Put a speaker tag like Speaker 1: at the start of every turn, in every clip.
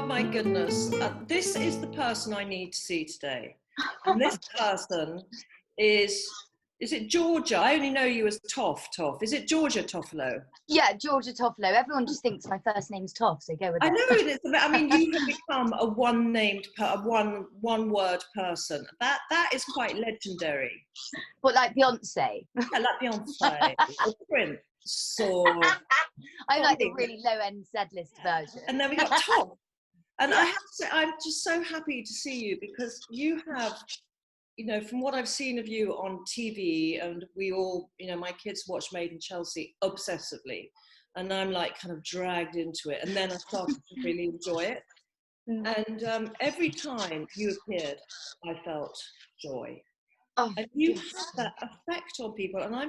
Speaker 1: my goodness. This is the person I need to see today. And this person is it Georgia? I only know you as Toff. Is it Georgia Toffolo?
Speaker 2: Yeah, Georgia Toffolo. Everyone just thinks my first name's Toff, so go with it.
Speaker 1: I know it is. I mean, you have become a one-word person. That is quite legendary.
Speaker 2: What, like Beyonce?
Speaker 1: Yeah, like Beyonce or Prince. So
Speaker 2: I like the really low-end Z-list version.
Speaker 1: And then we got Toff. And I have to say, I'm just so happy to see you because you have, you know, from what I've seen of you on TV, and we all, you know, my kids watch Made in Chelsea obsessively, and I'm like kind of dragged into it. And then I started to really enjoy it. And every time you appeared, I felt joy.
Speaker 2: Oh,
Speaker 1: and you have that effect on people. And I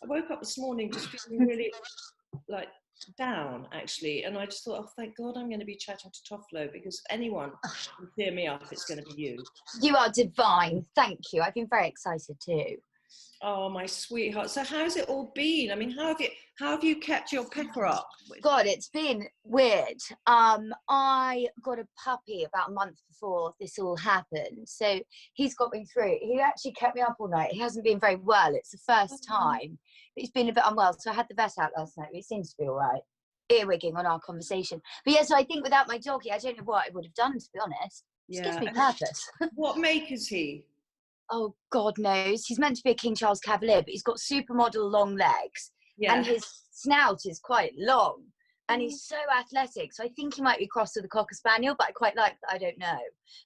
Speaker 1: woke up this morning just feeling really like down actually, and I just thought, oh thank God I'm going to be chatting to Toffolo, because if anyone can cheer me up, it's going to be you.
Speaker 2: You are divine. Thank you. I've been very excited too.
Speaker 1: Oh my sweetheart. So how's it all been? I mean, how have you kept your pecker up?
Speaker 2: God, it's been weird. I got a puppy about a month before this all happened, so he's got me through. He actually kept me up all night. He hasn't been very well. It's the first time, but he's been a bit unwell, so I had the vet out last night, but he seems to be all right. Earwigging on our conversation. But yeah, so I think without my doggy, I don't know what I would have done, to be honest. It gives me purpose.
Speaker 1: What make is he?
Speaker 2: Oh, God knows. He's meant to be a King Charles Cavalier, but he's got supermodel long legs. Yeah. And his snout is quite long. And he's so athletic. So I think he might be crossed with a Cocker Spaniel, but I quite like that. I don't know.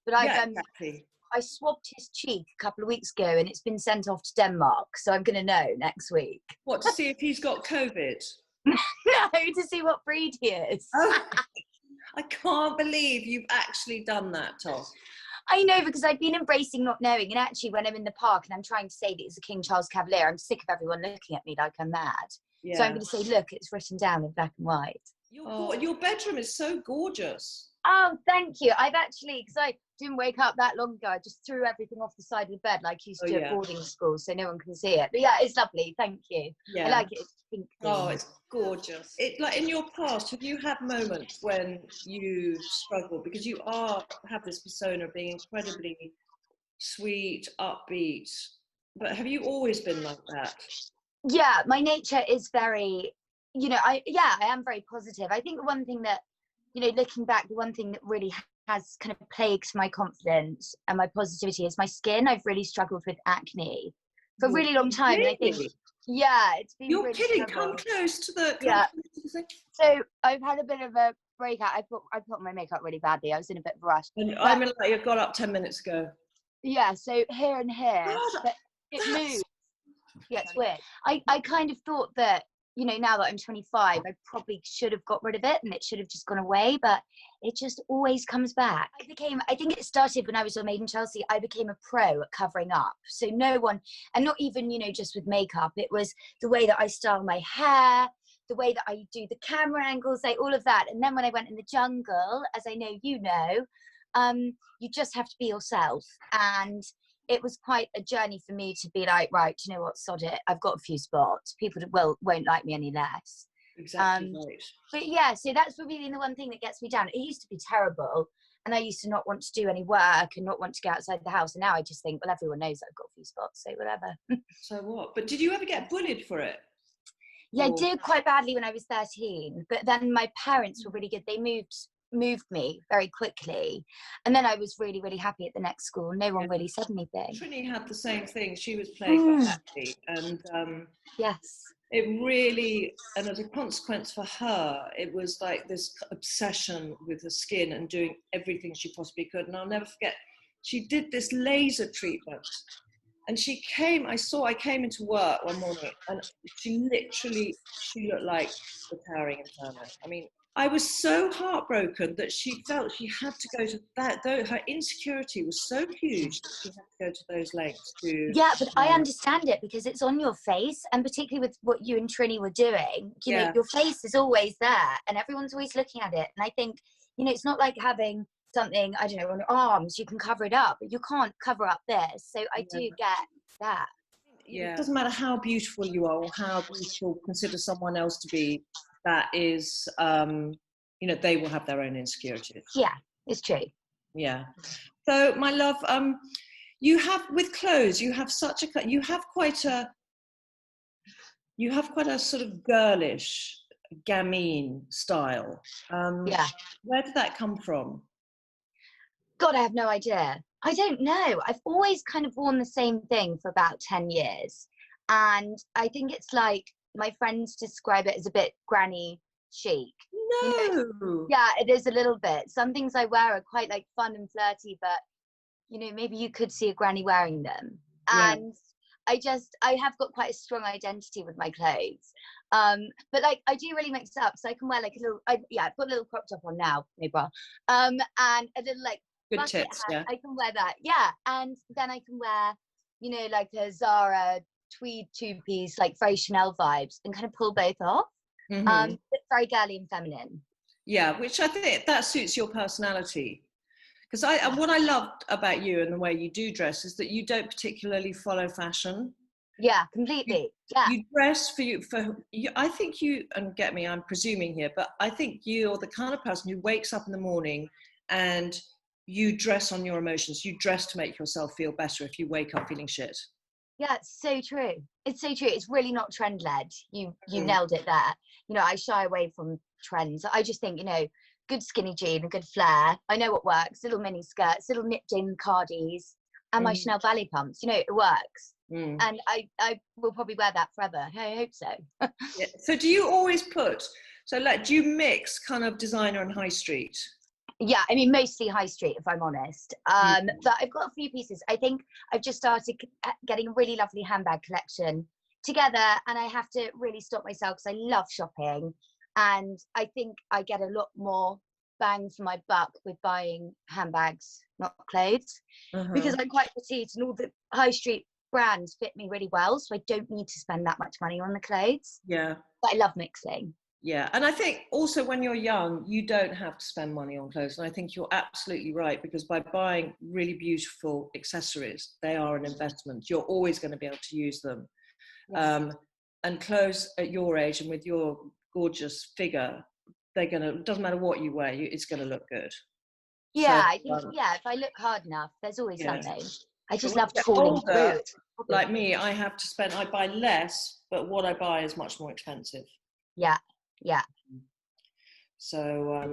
Speaker 2: But
Speaker 1: exactly.
Speaker 2: I swabbed his cheek a couple of weeks ago, and it's been sent off to Denmark. So I'm going to know next week.
Speaker 1: What, to see if he's got COVID?
Speaker 2: No, to see what breed he is.
Speaker 1: Oh, I can't believe you've actually done that, Tom.
Speaker 2: I know, because I've been embracing not knowing, and actually when I'm in the park and I'm trying to say that it's a King Charles Cavalier, I'm sick of everyone looking at me like I'm mad. Yeah. So I'm going to say, look, it's written down in black and white.
Speaker 1: Your bedroom is so gorgeous.
Speaker 2: Oh, thank you. I've actually, because I didn't wake up that long ago, I just threw everything off the side of the bed like you used to at boarding school, so no one can see it. But yeah, it's lovely. Thank you. Yeah. I like it. It's pink.
Speaker 1: Oh, it's gorgeous. Like in your past, have you had moments when you struggled, because you have this persona of being incredibly sweet, upbeat, but have you always been like that?
Speaker 2: Yeah, my nature is very, you know, I am very positive. I think the one thing that, you know, looking back, the one thing that really has kind of plagued my confidence and my positivity is my skin. I've really struggled with acne for a really long time.
Speaker 1: Really?
Speaker 2: And I think, yeah, it's been
Speaker 1: You're
Speaker 2: really
Speaker 1: kidding.
Speaker 2: trouble.
Speaker 1: Come close to the
Speaker 2: thing. So I've had a bit of a breakout. I put my makeup really badly. I was in a bit of a rush.
Speaker 1: And I'm like, you got up 10 minutes ago.
Speaker 2: Yeah, so here and here.
Speaker 1: God,
Speaker 2: but it moves. Yeah, it's weird. I kind of thought that, you know, now that I'm 25, I probably should have got rid of it and it should have just gone away, but it just always comes back. I think it started when I was on Made in Chelsea. I became a pro at covering up. So no one, and not even, you know, just with makeup, it was the way that I style my hair, the way that I do the camera angles, like all of that. And then when I went in the jungle, as I know you know, you just have to be yourself. And it was quite a journey for me to be like, right, you know what, sod it. I've got a few spots. People won't like me any less.
Speaker 1: Exactly right.
Speaker 2: But yeah, so that's probably the one thing that gets me down. It used to be terrible, and I used to not want to do any work and not want to go outside the house. And now I just think, well, everyone knows I've got a few spots, so whatever.
Speaker 1: So what? But did you ever get bullied for it?
Speaker 2: Yeah, I did quite badly when I was 13. But then my parents were really good. They moved me very quickly, and then I was really, really happy at the next school. No one really said anything.
Speaker 1: Trini had the same thing. She was playing quite happy, and
Speaker 2: yes,
Speaker 1: it really, and as a consequence for her, it was like this obsession with her skin and doing everything she possibly could. And I'll never forget, she did this laser treatment, and I came into work one morning, and she looked like the towering inferno. I mean, I was so heartbroken that she felt she had to go to that, though her insecurity was so huge that she had to go to those lengths to...
Speaker 2: Yeah, but I understand it, because it's on your face, and particularly with what you and Trini were doing, you know, your face is always there and everyone's always looking at it. And I think, you know, it's not like having something, I don't know, on your arms, you can cover it up, but you can't cover up this. So I do get that.
Speaker 1: Yeah. It doesn't matter how beautiful you are or how beautiful consider someone else to be. That is you know, they will have their own insecurities.
Speaker 2: Yeah, it's true.
Speaker 1: Yeah. So my love, you have, with clothes, you have quite a sort of girlish gamine style.
Speaker 2: Yeah.
Speaker 1: Where did that come from?
Speaker 2: God, I have no idea. I don't know. I've always kind of worn the same thing for about 10 years. And I think it's like, my friends describe it as a bit granny chic.
Speaker 1: No.
Speaker 2: You know, yeah, it is a little bit. Some things I wear are quite like fun and flirty, but you know, maybe you could see a granny wearing them.
Speaker 1: Yeah.
Speaker 2: And I have got quite a strong identity with my clothes. But like, I do really mix it up. So I can wear like a little, I've got a little crop top on now, no bra. And a little like
Speaker 1: Good
Speaker 2: bucket
Speaker 1: tips,
Speaker 2: hat.
Speaker 1: yeah.
Speaker 2: I can wear that, yeah. And then I can wear, you know, like a Zara tweed two-piece, like very Chanel vibes, and kind of pull both off.
Speaker 1: Mm-hmm.
Speaker 2: It's very girly and feminine.
Speaker 1: Yeah, which I think that suits your personality. Because what I loved about you and the way you do dress is that you don't particularly follow fashion.
Speaker 2: Yeah, completely.
Speaker 1: You dress for you. I think you, and get me, I'm presuming here, but I think you're the kind of person who wakes up in the morning and you dress on your emotions. You dress to make yourself feel better if you wake up feeling shit.
Speaker 2: Yeah, it's so true. It's so true. It's really not trend led. You nailed it there. You know, I shy away from trends. I just think, you know, good skinny jean, a good flare. I know what works. Little mini skirts, little nipped in cardies, and my Chanel ballet pumps. You know, it works. And I will probably wear that forever. I hope so.
Speaker 1: Yeah. So do you always do you mix kind of designer and high street?
Speaker 2: Yeah, I mean, mostly high street, if I'm honest. But I've got a few pieces. I think I've just started getting a really lovely handbag collection together, and I have to really stop myself because I love shopping. And I think I get a lot more bang for my buck with buying handbags, not clothes, because I'm quite petite and all the high street brands fit me really well. So I don't need to spend that much money on the clothes.
Speaker 1: Yeah.
Speaker 2: But I love mixing.
Speaker 1: Yeah, and I think also when you're young, you don't have to spend money on clothes. And I think you're absolutely right, because by buying really beautiful accessories, they are an investment. You're always going to be able to use them. Yes. And clothes at your age and with your gorgeous figure, it doesn't matter what you wear, it's going to look good.
Speaker 2: Yeah, so, I think, if I look hard enough, there's always something. I just love trawling through.
Speaker 1: Like me, I buy less, but what I buy is much more expensive.
Speaker 2: Yeah.
Speaker 1: So,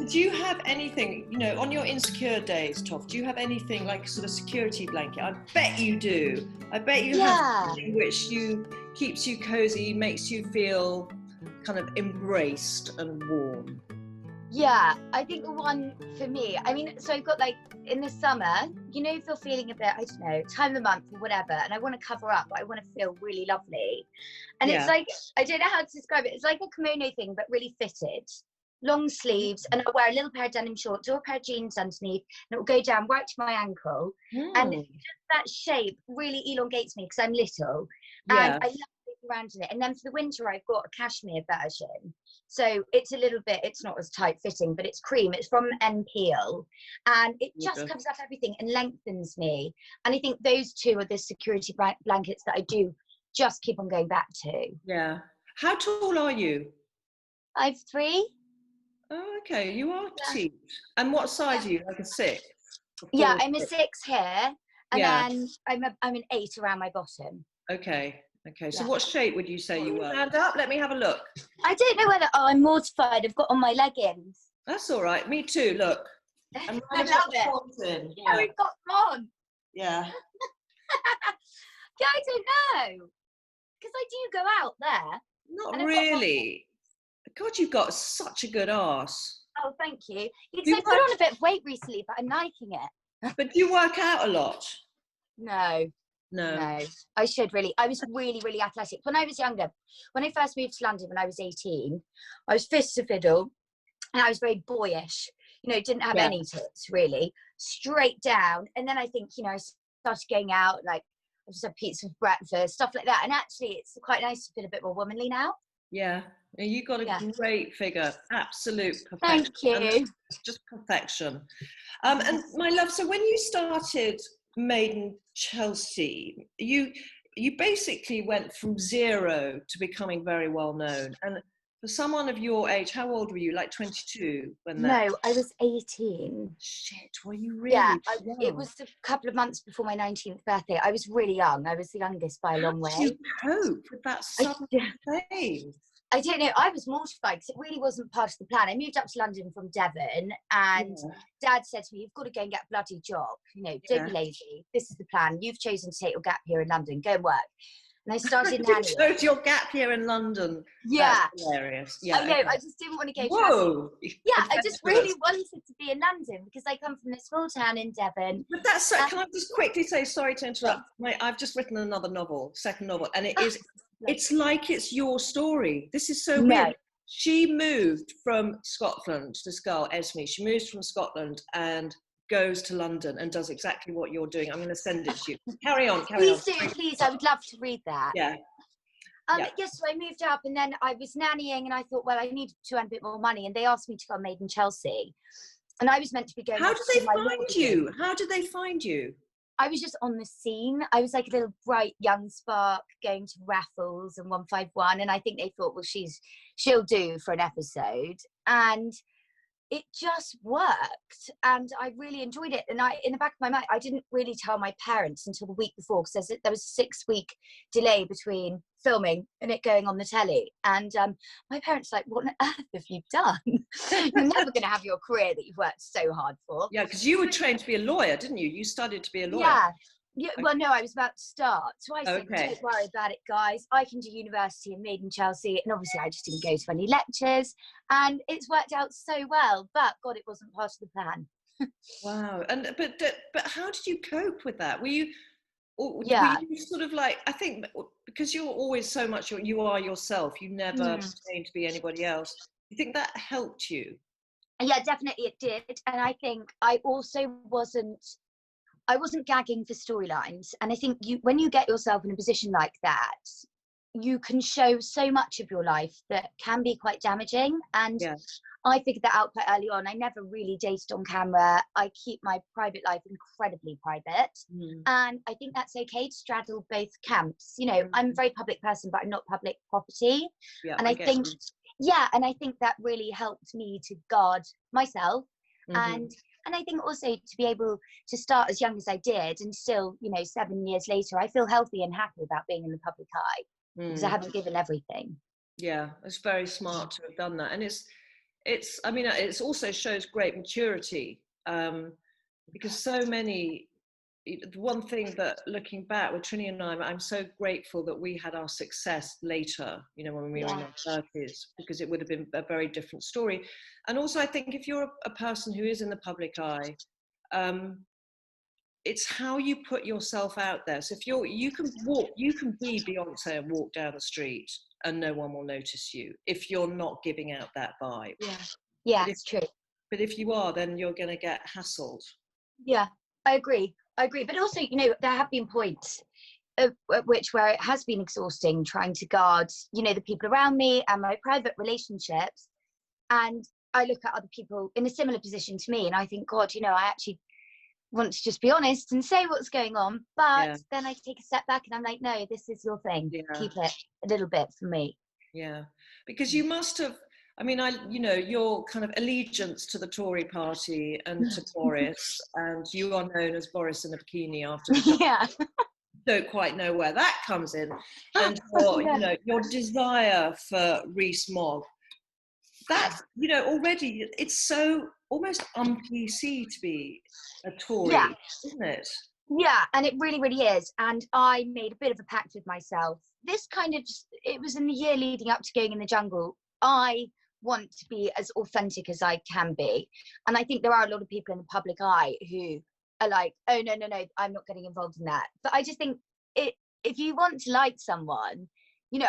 Speaker 1: do you have anything, you know, on your insecure days, Toff, do you have anything like a sort of security blanket? I bet you do. I bet you have something which keeps you cozy, makes you feel kind of embraced and warm.
Speaker 2: Yeah, I think the one for me, I mean, so I've got like in the summer, you know, if you're feeling a bit, I don't know, time of the month or whatever, and I want to cover up, but I want to feel really lovely. And it's like, I don't know how to describe it. It's like a kimono thing, but really fitted. Long sleeves, and I'll wear a little pair of denim shorts or a pair of jeans underneath, and it will go down right to my ankle. And just that shape really elongates me because I'm little. And I love moving around in it. And then for the winter, I've got a cashmere version. So it's a little bit, it's not as tight fitting, but it's cream. It's from Peel, and it just covers up everything and lengthens me. And I think those two are the security blankets that I do just keep on going back to.
Speaker 1: Yeah. How tall are you?
Speaker 2: 5'3".
Speaker 1: Oh, okay. You are petite. And what size are you? Like a 6?
Speaker 2: Yeah, I'm a 6 here, and then I'm an 8 around my bottom.
Speaker 1: Okay. So what shape would you say you were? Stand up. Let me have a look.
Speaker 2: I don't know whether. Oh, I'm mortified. I've got on my leggings.
Speaker 1: That's all right. Me too. Look.
Speaker 2: I love it. Yeah, we've got them on.
Speaker 1: Yeah.
Speaker 2: Yeah, I don't know, because I do go out there.
Speaker 1: Not really. God, you've got such a good arse.
Speaker 2: Oh, thank you. Because I put on a bit of weight recently, but I'm liking it.
Speaker 1: But do you work out a lot?
Speaker 2: No. I should really. I was really, really athletic when I was younger. When I first moved to London when I was 18, I was fit as a fiddle, and I was very boyish. You know, didn't have any tits really, straight down. And then I think, you know, I started going out, like I just had pizza for breakfast, stuff like that. And actually, it's quite nice to feel a bit more womanly now.
Speaker 1: Yeah, you got a great figure, absolute perfection.
Speaker 2: Thank you.
Speaker 1: Just perfection. And my love, so when you started Made in Chelsea, you basically went from zero to becoming very well known. And for someone of your age, how old were you? Like 22 when that?
Speaker 2: No, I was 18.
Speaker 1: Shit, were you
Speaker 2: Yeah,
Speaker 1: really
Speaker 2: it
Speaker 1: young?
Speaker 2: was a couple of months before my 19th birthday. I was really young. I was the youngest by a long way.
Speaker 1: How did you cope with that sudden fame?
Speaker 2: I don't know. I was mortified because it really wasn't part of the plan. I moved up to London from Devon, and Dad said to me, "You've got to go and get a bloody job. You know, don't be lazy. This is the plan. You've chosen to take your gap here in London. Go and work." And I started nannying.
Speaker 1: You chose your gap here in London.
Speaker 2: Yeah.
Speaker 1: That's hilarious. Yeah,
Speaker 2: I know.
Speaker 1: okay.
Speaker 2: I just didn't want to go
Speaker 1: Whoa.
Speaker 2: Yeah, I just really wanted to be in London because I come from a small town in Devon.
Speaker 1: But that's so, can I just quickly say, sorry to interrupt, I've just written another novel, second novel, and it is, it's like it's your story. This is so weird. She moved from Scotland, this girl, Esme, she moves from Scotland and goes to London and does exactly what you're doing. I'm going to send it to you. Carry on.
Speaker 2: Please do, please. I would love to read that.
Speaker 1: Yeah.
Speaker 2: Yes, so I moved up and then I was nannying and I thought, well, I needed to earn a bit more money, and they asked me to go on Made in Chelsea. And I was meant to be going.
Speaker 1: How did they find you? How did they find you?
Speaker 2: I was just on the scene. I was like a little bright young spark going to raffles and 151, and I think they thought, well, she'll do for an episode. And it just worked, and I really enjoyed it. And in the back of my mind, I didn't really tell my parents until the week before, because there was a 6-week delay between filming and it going on the telly. And my parents were like, what on earth have you done? You're never going to have your career that you've worked so hard for.
Speaker 1: Yeah, because you were trained to be a lawyer, didn't you? You studied to be a lawyer.
Speaker 2: Yeah, well, no, I was about to start. So I said, don't worry about it, guys. I can do university and Made in Chelsea. And obviously I just didn't go to any lectures. And it's worked out so well. But God, it wasn't part of the plan.
Speaker 1: Wow. And but how did you cope with that? Were you sort of like, I think because you're always so much, you are yourself. You never pretend to be anybody else. You think that helped you?
Speaker 2: Yeah, definitely it did. And I think I also wasn't gagging for storylines. And I think when you get yourself in a position like that, you can show so much of your life that can be quite damaging. And I figured that out quite early on. I never really dated on camera. I keep my private life incredibly private. And I think that's okay to straddle both camps. You know, I'm a very public person, but I'm not public property. Yeah, and I think that really helped me to guard myself. And I think also to be able to start as young as I did, and still, 7 years later, I feel healthy and happy about being in the public eye because I haven't given everything. Yeah,
Speaker 1: it's very smart to have done that. And it also shows great maturity because so many, the one thing that looking back with Trini and I'm so grateful that we had our success later, when we were in our 30s, because it would have been a very different story. And also I think if you're a person who is in the public eye, it's how you put yourself out there. So if you can be Beyonce and walk down the street and no one will notice you if you're not giving out that vibe.
Speaker 2: Yeah, it's true.
Speaker 1: But if you are, then you're going to get hassled.
Speaker 2: Yeah, I agree. But also, there have been points at where it has been exhausting trying to guard, the people around me and my private relationships. And I look at other people in a similar position to me and I think, God, I actually want to just be honest and say what's going on. But then I take a step back and I'm like, no, this is your thing. Keep it a little bit for me. Yeah.
Speaker 1: Because you must have, your kind of allegiance to the Tory party and to Boris, and you are known as Boris in a bikini after the don't quite know where that comes in. And your desire for Rees-Mogg, that's, already it's so almost un-PC to be a Tory, isn't it?
Speaker 2: Yeah, and it really, really is. And I made a bit of a pact with myself. This kind of, it was in the year leading up to going in the jungle. I want to be as authentic as I can be. And I think there are a lot of people in the public eye who are like, oh, no, I'm not getting involved in that. But I just think if you want to like someone,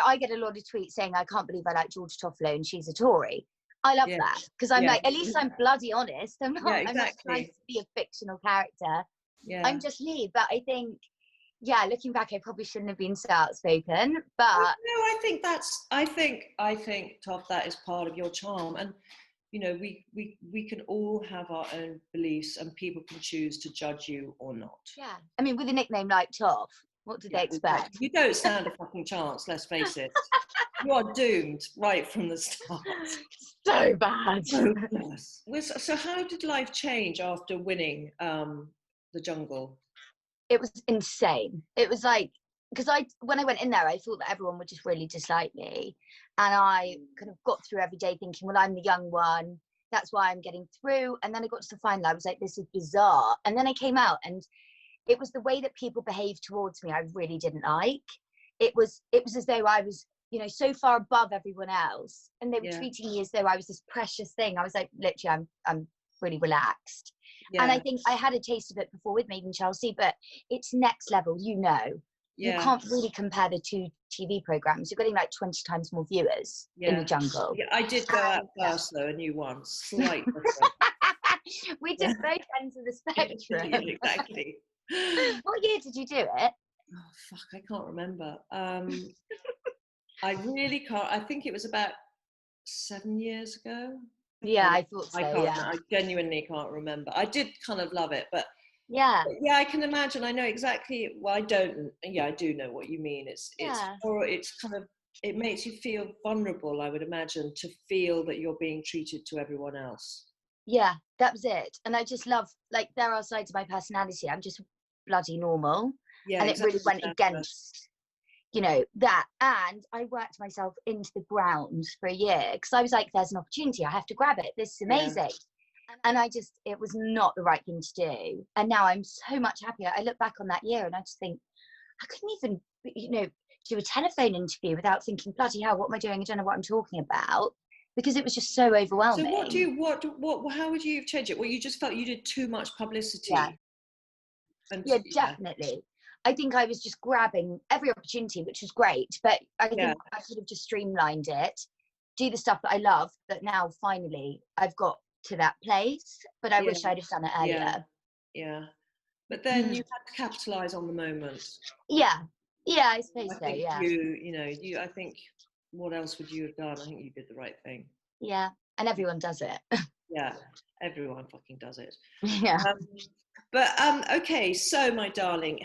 Speaker 2: I get a lot of tweets saying, I can't believe I like Georgia Toffolo and she's a Tory. I love that because I'm like, at least I'm bloody honest. I'm not trying to be a fictional character. Yeah. I'm just me. But I think, looking back, I probably shouldn't have been so outspoken. But
Speaker 1: I think Toff, that is part of your charm. And we can all have our own beliefs, and people can choose to judge you or not.
Speaker 2: Yeah, I mean, with a nickname like Toff, what did they expect?
Speaker 1: You don't stand a fucking chance. Let's face it. You are doomed right from the start.
Speaker 2: So bad.
Speaker 1: So how did life change after winning the jungle?
Speaker 2: It was insane. It was like, because when I went in there, I thought that everyone would just really dislike me. And I kind of got through every day thinking, well, I'm the young one. That's why I'm getting through. And then I got to the final. I was like, this is bizarre. And then I came out, and it was the way that people behaved towards me I really didn't like. It was as though I was, so far above everyone else. And they were treating me as though I was this precious thing. I was like, literally, I'm really relaxed. Yeah. And I think I had a taste of it before with Made in Chelsea, but it's next level, You can't really compare the two TV programs. You're getting like 20 times more viewers in the jungle.
Speaker 1: Yeah, I did go out first though, and you won. Slight difference.
Speaker 2: We did both ends of the spectrum.
Speaker 1: Yeah, exactly.
Speaker 2: What year did you do it?
Speaker 1: Oh, fuck, I can't remember. I really can't. I think it was about 7 years ago.
Speaker 2: Yeah, I thought so.
Speaker 1: I genuinely can't remember. I did kind of love it, but
Speaker 2: yeah,
Speaker 1: I can imagine. I know exactly. Well, I don't. Yeah, I do know what you mean. It's kind of, it makes you feel vulnerable. I would imagine, to feel that you're being treated to everyone else.
Speaker 2: Yeah, that was it. And I just love, like, there are sides of my personality. I'm just bloody normal. Yeah, and it really went against, that. And I worked myself into the ground for a year because I was like, there's an opportunity. I have to grab it. This is amazing. Yeah. And it was not the right thing to do. And now I'm so much happier. I look back on that year and I just think, I couldn't even, do a telephone interview without thinking, bloody hell, what am I doing? I don't know what I'm talking about. Because it was just so overwhelming.
Speaker 1: So how would you change it? Well, you just felt you did too much publicity.
Speaker 2: Yeah, definitely. I think I was just grabbing every opportunity, which was great, but I think I could have just streamlined it, do the stuff that I love, that now finally I've got to that place, but I wish I'd have done it earlier.
Speaker 1: Yeah. But then you had to capitalise on the moment.
Speaker 2: Yeah, I suppose so, yeah.
Speaker 1: I think, what else would you have done? I think you did the right thing.
Speaker 2: Yeah, and everyone does it.
Speaker 1: Yeah, everyone fucking does it.
Speaker 2: Yeah.
Speaker 1: Okay, so my darling,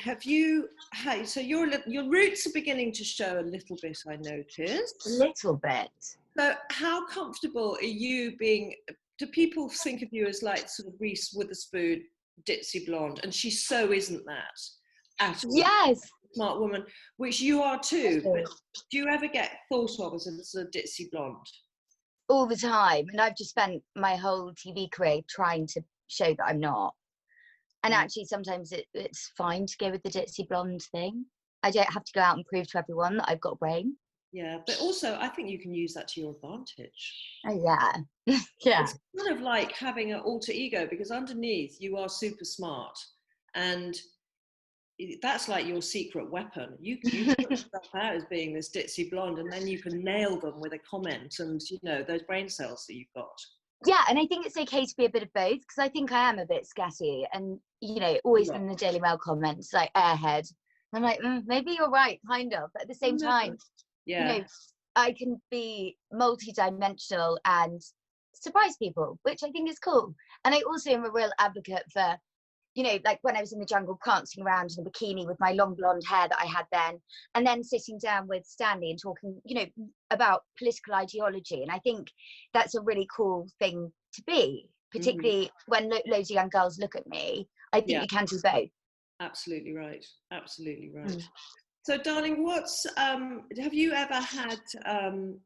Speaker 1: so your roots are beginning to show a little bit, I noticed.
Speaker 2: A little bit.
Speaker 1: So how comfortable are you being? Do people think of you as like sort of Reese Witherspoon, ditzy blonde? And she so isn't that at all.
Speaker 2: Yes.
Speaker 1: Smart woman, which you are too. But do you ever get thought of as a ditzy blonde?
Speaker 2: All the time. And I've just spent my whole TV career trying to show that I'm not. And actually, sometimes it's fine to go with the ditzy blonde thing. I don't have to go out and prove to everyone that I've got a brain.
Speaker 1: Yeah, but also I think you can use that to your advantage.
Speaker 2: Oh, yeah. Yeah.
Speaker 1: It's kind of like having an alter ego, because underneath you are super smart. And that's like your secret weapon. You put yourself out as being this ditzy blonde, and then you can nail them with a comment and, those brain cells that you've got.
Speaker 2: Yeah, and I think it's okay to be a bit of both, because I think I am a bit scatty and, always in the Daily Mail comments, like airhead. I'm like, maybe you're right, kind of. But at the same time, I can be multi-dimensional and surprise people, which I think is cool. And I also am a real advocate for, like when I was in the jungle prancing around in a bikini with my long blonde hair that I had then, and then sitting down with Stanley and talking, about political ideology. And I think that's a really cool thing to be, particularly when loads of young girls look at me. I think you can do both.
Speaker 1: Absolutely right. Absolutely right. So, darling, have you ever had,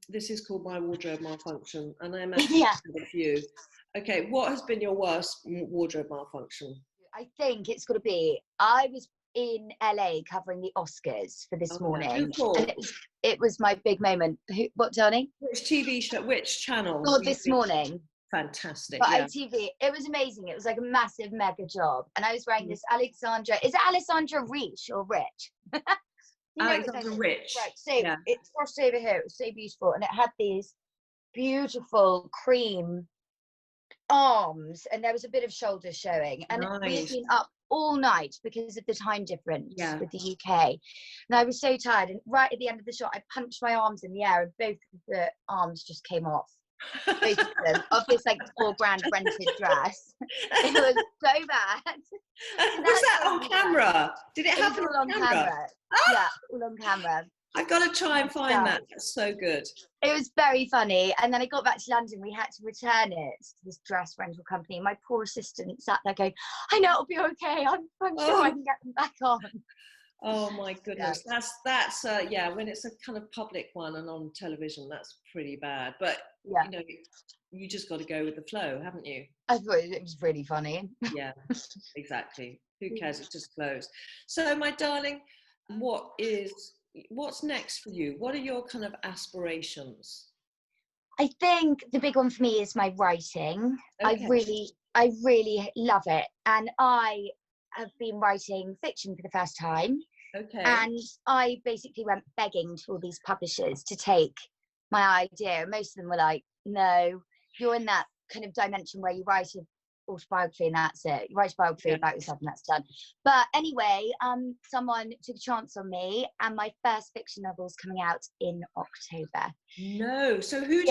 Speaker 1: this is called My Wardrobe Malfunction, and I imagine you have a few. Okay, what has been your worst wardrobe malfunction?
Speaker 2: I think it's got to be, I was in LA covering the Oscars for This Morning. And it was my big moment. What, darling?
Speaker 1: Which TV show, which channel?
Speaker 2: Oh, This Morning.
Speaker 1: Fantastic.
Speaker 2: But ITV, it was amazing. It was like a massive mega job. And I was wearing this Alexandra, is it Alessandra Rich or Rich?
Speaker 1: Alexandra Rich.
Speaker 2: Right, so it crossed over here. It was so beautiful. And it had these beautiful cream arms, and there was a bit of shoulder showing. And we'd been up all night because of the time difference with the UK. And I was so tired. And right at the end of the shot, I punched my arms in the air, and both of the arms just came off. Both of them, of this like $4,000 rented dress. It was so bad.
Speaker 1: Was that on camera? Did it happen
Speaker 2: all on camera? Yeah, all on camera.
Speaker 1: I've got to try and find that. That's so good.
Speaker 2: It was very funny. And then I got back to London. We had to return it to this dress rental company. My poor assistant sat there going, I know it'll be okay. I'm sure I can get them back on.
Speaker 1: Oh my goodness. That's when it's a kind of public one and on television, that's pretty bad. But you know, you just got to go with the flow, haven't you?
Speaker 2: I thought it was really funny.
Speaker 1: Yeah, exactly. Who cares? It just flows. So my darling, what's next for you? What are your kind of aspirations?
Speaker 2: I think the big one for me is my writing.
Speaker 1: Okay.
Speaker 2: I really love it. And I have been writing fiction for the first time.
Speaker 1: Okay.
Speaker 2: And I basically went begging to all these publishers to take my idea. Most of them were like, no, you're in that kind of dimension where you write an autobiography and that's it. You write a biography about yourself and that's done. But anyway, someone took a chance on me and my first fiction novel is coming out in October.
Speaker 1: No. So which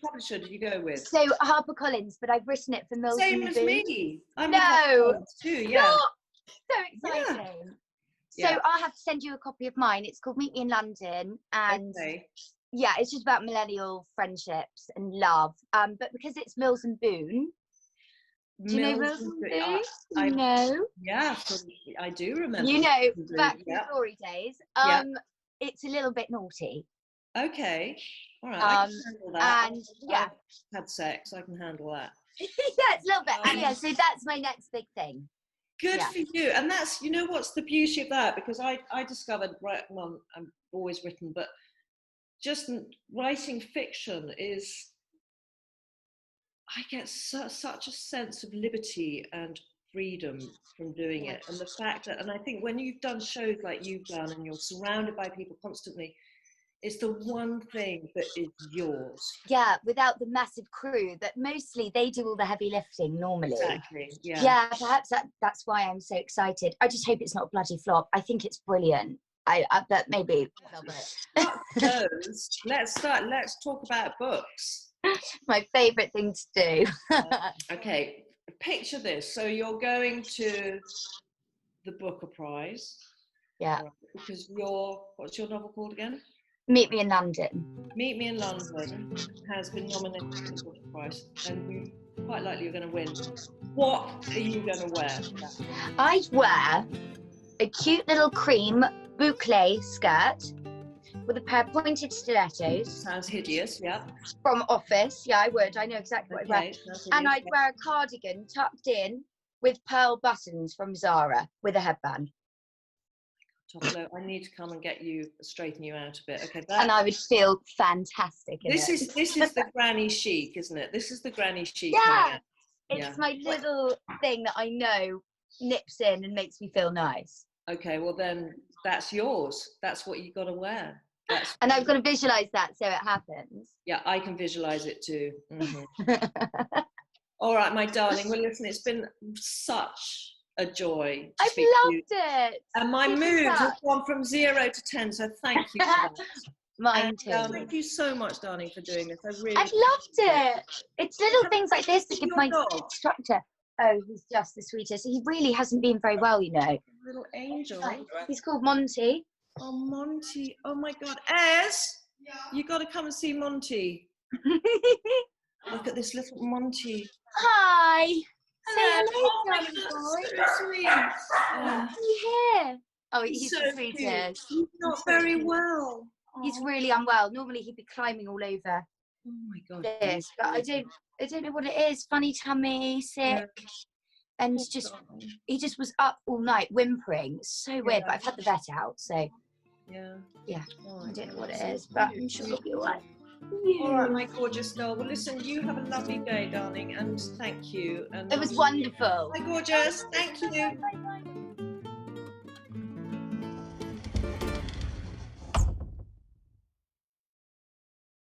Speaker 1: publisher did you go with?
Speaker 2: So HarperCollins, but I've written it for Mills
Speaker 1: Same
Speaker 2: and
Speaker 1: as
Speaker 2: Boon.
Speaker 1: me. I'm too,
Speaker 2: yeah. So exciting.
Speaker 1: Yeah.
Speaker 2: So I'll have to send you a copy of mine. It's called Meet Me in London. And yeah, it's just about millennial friendships and love. But because it's Mills and Boon, do you know Mills and Boon? I know.
Speaker 1: Yeah, I do remember.
Speaker 2: You know, back in the glory days. It's a little bit naughty.
Speaker 1: Okay. All right. I can handle that.
Speaker 2: And
Speaker 1: I've had sex. I can handle that.
Speaker 2: Yeah, it's a little bit. And so that's my next big thing.
Speaker 1: Good for you. And that's, you know, what's the beauty of that? Because I discovered, well, I've always written, but just writing fiction is, I get such a sense of liberty and freedom from doing it. And the fact that, and I think when you've done shows like you've done and you're surrounded by people constantly, it's the one thing that is yours. Yeah,
Speaker 2: without the massive crew that mostly they do all the heavy lifting normally.
Speaker 1: Exactly, yeah.
Speaker 2: Yeah, perhaps that's why I'm so excited. I just hope it's not a bloody flop. I think it's brilliant. But maybe.
Speaker 1: Let's talk about books.
Speaker 2: My favourite thing to do.
Speaker 1: Okay, picture this. So you're going to the Booker Prize.
Speaker 2: Yeah.
Speaker 1: Because what's your novel called again?
Speaker 2: Meet Me in London.
Speaker 1: Meet Me in London has been nominated for the Booker Prize, and quite likely you're going to win. What are you going to wear for that?
Speaker 2: I'd wear a cute little cream boucle skirt with a pair of pointed stilettos.
Speaker 1: Sounds hideous, yeah.
Speaker 2: From Office, yeah, I would. I know exactly what I'd wear. And I'd wear a cardigan tucked in with pearl buttons from Zara with a headband.
Speaker 1: Toffolo, I need to come and straighten you out a bit. Okay,
Speaker 2: and I would feel fantastic in
Speaker 1: this is the granny chic, isn't it? This is the granny chic.
Speaker 2: Yeah, it's my little thing that I know nips in and makes me feel nice.
Speaker 1: Okay, well then that's yours. That's what you got to wear.
Speaker 2: And I've got to visualize that so it happens.
Speaker 1: Yeah, I can visualize it too. Mm-hmm. All right, my darling. Well, listen, it's been such a joy to speak to you.
Speaker 2: I've loved it.
Speaker 1: And my mood has gone from 0 to 10, so thank you for that.
Speaker 2: Mine too.
Speaker 1: Thank you so much, darling, for doing this.
Speaker 2: I've loved it. It's little things like this that give my structure. Oh, he's just the sweetest. He really hasn't been very well, you know.
Speaker 1: Little angel.
Speaker 2: He's called Monty.
Speaker 1: Oh, Monty. Oh, my God. Ez, you got to come and see Monty. Look at this little Monty.
Speaker 2: Hi.
Speaker 1: Hello. Say hello, so sweet.
Speaker 2: Here. Oh, he's
Speaker 1: so
Speaker 2: the sweetest.
Speaker 1: He's not very well.
Speaker 2: He's really unwell. Normally he'd be climbing all over.
Speaker 1: Oh my God.
Speaker 2: This, but I don't know what it is. Funny tummy, sick, and he just was up all night whimpering. It's so weird. But I've had the vet out, so yeah. I don't know what it is, but I'm sure it'll be all right.
Speaker 1: All right, my gorgeous girl. Well, listen, you have a lovely day, darling, and thank you. And
Speaker 2: it was wonderful.
Speaker 1: My gorgeous. Thank you.
Speaker 2: Bye.